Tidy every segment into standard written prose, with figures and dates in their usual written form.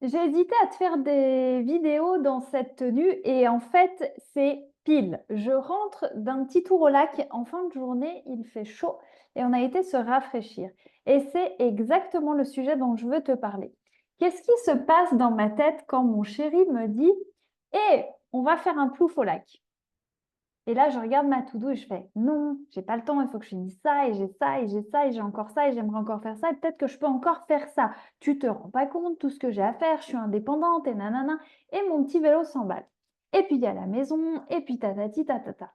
J'ai hésité à te faire des vidéos dans cette tenue et en fait, c'est pile. Je rentre d'un petit tour au lac en fin de journée, il fait chaud et on a été se rafraîchir. Et c'est exactement le sujet dont je veux te parler. Qu'est-ce qui se passe dans ma tête quand mon chéri me dit: «Eh, on va faire un plouf au lac?» Et là, je regarde ma to-do et je fais: «Non, j'ai pas le temps, il faut que je finisse ça et j'ai ça et j'ai ça et j'ai encore ça et j'aimerais encore faire ça et peut-être que je peux encore faire ça. Tu te rends pas compte tout ce que j'ai à faire, je suis indépendante et nanana» et mon petit vélo s'emballe. Et puis il y a la maison et puis tatati tatata.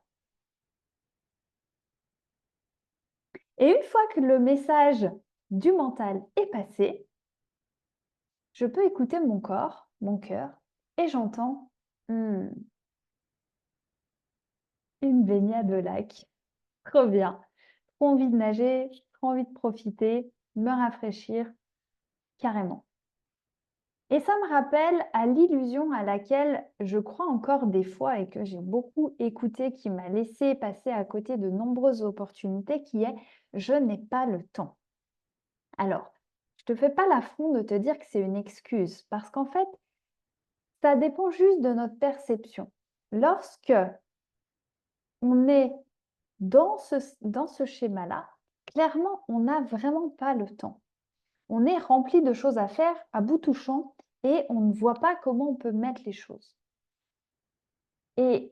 Et une fois que le message du mental est passé, je peux écouter mon corps, mon cœur et j'entends: «Mmh, une baignade au lac, trop bien, trop envie de nager, trop envie de profiter, me rafraîchir». Carrément. Et ça me rappelle à l'illusion à laquelle je crois encore des fois et que j'ai beaucoup écouté, qui m'a laissé passer à côté de nombreuses opportunités, qui est: «Je n'ai pas le temps». Alors, je te fais pas l'affront de te dire que c'est une excuse, parce qu'en fait, ça dépend juste de notre perception. Lorsque on est dans ce schéma-là, clairement, on n'a vraiment pas le temps. On est rempli de choses à faire à bout touchant et on ne voit pas comment on peut mettre les choses. Et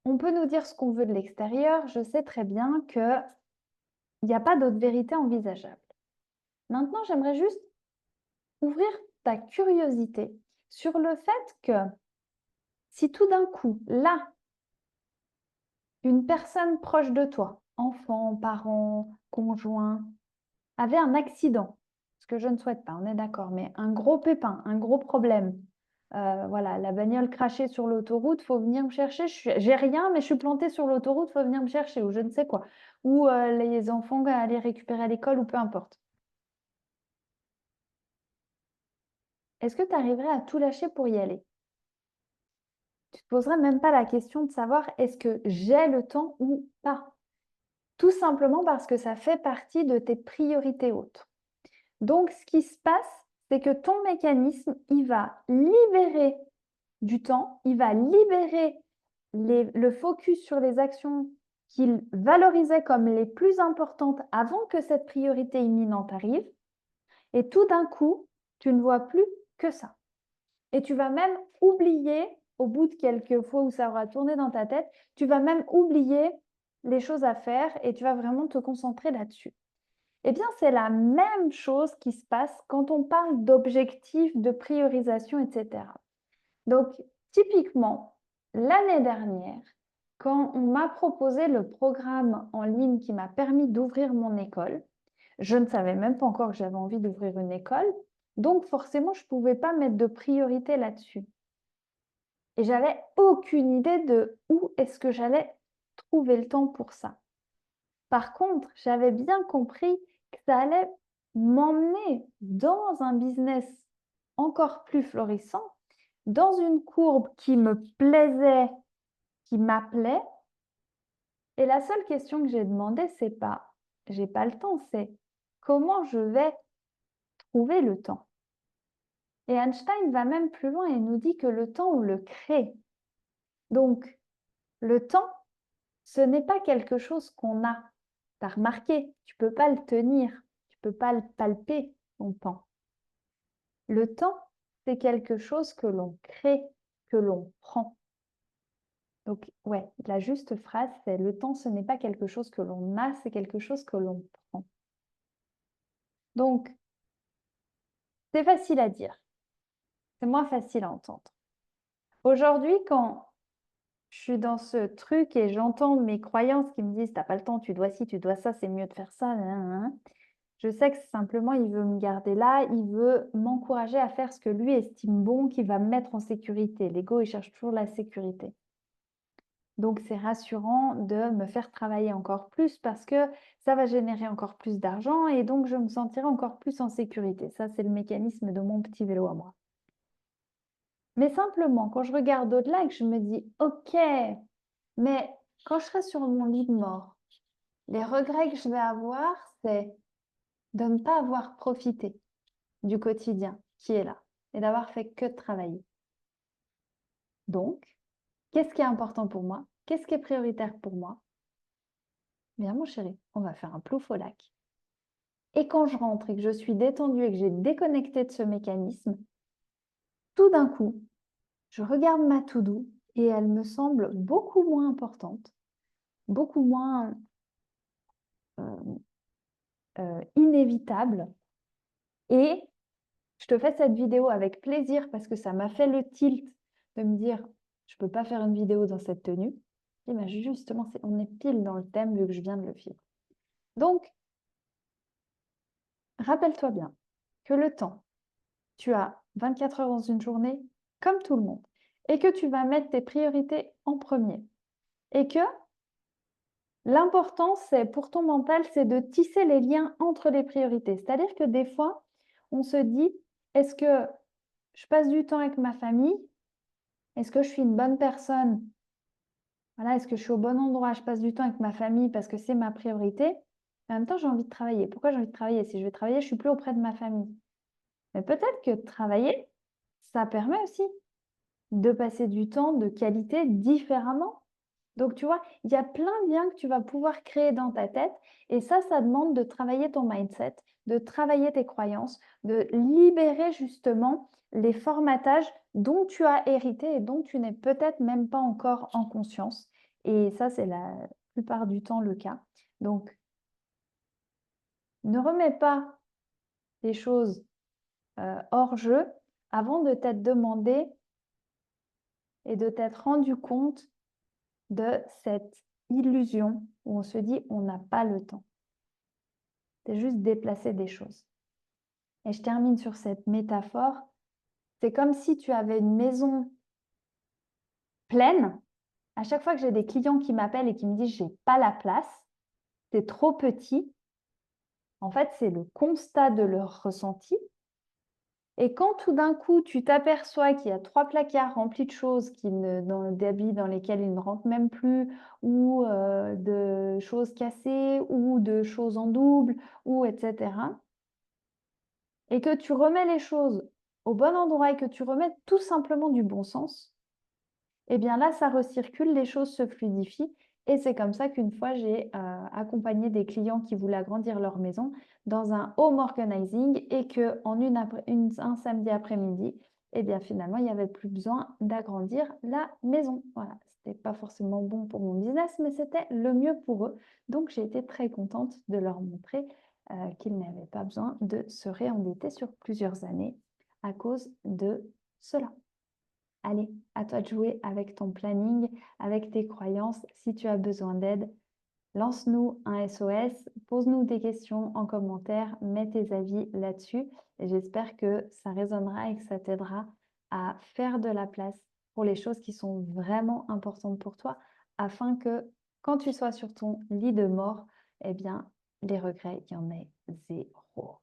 on peut nous dire ce qu'on veut de l'extérieur, je sais très bien qu'il n'y a pas d'autre vérité envisageable. Maintenant, j'aimerais juste ouvrir ta curiosité sur le fait que si tout d'un coup, là, une personne proche de toi, enfant, parent, conjoint, avait un accident, ce que je ne souhaite pas, on est d'accord, mais un gros pépin, un gros problème, voilà, la bagnole crachée sur l'autoroute, faut venir me chercher, j'ai rien, mais je suis plantée sur l'autoroute, faut venir me chercher ou je ne sais quoi. Ou, les enfants à aller récupérer à l'école ou peu importe. Est-ce que tu arriverais à tout lâcher pour y aller? Tu te poserais même pas la question de savoir: «Est-ce que j'ai le temps ou pas?» Tout simplement parce que ça fait partie de tes priorités hautes. Donc, ce qui se passe, c'est que ton mécanisme, il va libérer du temps, il va libérer le focus sur les actions qu'il valorisait comme les plus importantes avant que cette priorité imminente arrive. Et tout d'un coup, tu ne vois plus que ça. Et tu vas même oublier, au bout de quelques fois où ça aura tourné dans ta tête, tu vas même oublier les choses à faire et tu vas vraiment te concentrer là-dessus. Eh bien, c'est la même chose qui se passe quand on parle d'objectifs, de priorisation, etc. Donc, typiquement, l'année dernière, quand on m'a proposé le programme en ligne qui m'a permis d'ouvrir mon école, je ne savais même pas encore que j'avais envie d'ouvrir une école, donc forcément, je ne pouvais pas mettre de priorité là-dessus. Et j'avais aucune idée de où est-ce que j'allais trouver le temps pour ça. Par contre, j'avais bien compris que ça allait m'emmener dans un business encore plus florissant, dans une courbe qui me plaisait, qui m'appelait. Et la seule question que j'ai demandé, c'est pas j'ai pas le temps, c'est comment je vais trouver le temps. Et Einstein va même plus loin et nous dit que le temps, on le crée. Donc, le temps, ce n'est pas quelque chose qu'on a. Tu as remarqué, tu ne peux pas le tenir, tu ne peux pas le palper, ton temps. Le temps, c'est quelque chose que l'on crée, que l'on prend. Donc, ouais, la juste phrase, c'est: le temps, ce n'est pas quelque chose que l'on a, c'est quelque chose que l'on prend. Donc, c'est facile à dire, c'est moins facile à entendre. Aujourd'hui, quand je suis dans ce truc et j'entends mes croyances qui me disent: «Tu n'as pas le temps, tu dois ci, tu dois ça, c'est mieux de faire ça, nanana», je sais que simplement, il veut me garder là, il veut m'encourager à faire ce que lui estime bon, qui va me mettre en sécurité. L'ego, il cherche toujours la sécurité. Donc, c'est rassurant de me faire travailler encore plus parce que ça va générer encore plus d'argent et donc je me sentirai encore plus en sécurité. Ça, c'est le mécanisme de mon petit vélo à moi. Mais simplement, quand je regarde au-delà et que je me dis: «OK, mais quand je serai sur mon lit de mort, les regrets que je vais avoir, c'est de ne pas avoir profité du quotidien qui est là. et d'avoir fait que travailler. Donc, qu'est-ce qui est important pour moi? Qu'est-ce qui est prioritaire pour moi? Bien, mon chéri, on va faire un plouf au lac. Et quand je rentre et que je suis détendue et que j'ai déconnecté de ce mécanisme, tout d'un coup, je regarde ma to-do et elle me semble beaucoup moins importante, beaucoup moins inévitable. Et je te fais cette vidéo avec plaisir parce que ça m'a fait le tilt de me dire, je ne peux pas faire une vidéo dans cette tenue. Et bien justement, on est pile dans le thème vu que je viens de le faire. Donc, rappelle-toi bien que le temps, tu as 24 heures dans une journée, comme tout le monde, et que tu vas mettre tes priorités en premier. Et que l'important, c'est pour ton mental, c'est de tisser les liens entre les priorités. C'est-à-dire que des fois, on se dit, est-ce que je passe du temps avec ma famille? Est-ce que je suis une bonne personne? Voilà, est-ce que je suis au bon endroit? Je passe du temps avec ma famille parce que c'est ma priorité. En même temps, j'ai envie de travailler. Pourquoi j'ai envie de travailler? Si je vais travailler, je suis plus auprès de ma famille. Mais peut-être que travailler, ça permet aussi de passer du temps de qualité différemment. Donc, tu vois, il y a plein de liens que tu vas pouvoir créer dans ta tête. Et ça demande de travailler ton mindset, de travailler tes croyances, de libérer justement les formatages dont tu as hérité et dont tu n'es peut-être même pas encore en conscience. Et ça, c'est la plupart du temps le cas. Donc, ne remets pas les choses hors jeu avant de t'être demandé et de t'être rendu compte de cette illusion où on se dit on n'a pas le temps. C'est juste déplacer des choses. Et je termine sur cette métaphore. C'est comme si tu avais une maison pleine. À chaque fois que j'ai des clients qui m'appellent et qui me disent j'ai pas la place, c'est trop petit. En fait, c'est le constat de leur ressenti. Et quand tout d'un coup, tu t'aperçois qu'il y a 3 placards remplis de choses d'habits dans lesquels ils ne rentrent même plus, ou de choses cassées, ou de choses en double, ou etc. Et que tu remets les choses au bon endroit et que tu remets tout simplement du bon sens, eh bien là, ça recircule, les choses se fluidifient. Et c'est comme ça qu'une fois, j'ai accompagné des clients qui voulaient agrandir leur maison dans un home organizing et qu'en un samedi après-midi, eh bien finalement, il n'y avait plus besoin d'agrandir la maison. Voilà, ce n'était pas forcément bon pour mon business, mais c'était le mieux pour eux. Donc, j'ai été très contente de leur montrer qu'ils n'avaient pas besoin de se réendetter sur plusieurs années à cause de cela. Allez, à toi de jouer avec ton planning, avec tes croyances. Si tu as besoin d'aide, lance-nous un SOS, pose-nous des questions en commentaire, mets tes avis là-dessus. Et j'espère que ça résonnera et que ça t'aidera à faire de la place pour les choses qui sont vraiment importantes pour toi, afin que quand tu sois sur ton lit de mort, eh bien, les regrets, il y en ait zéro.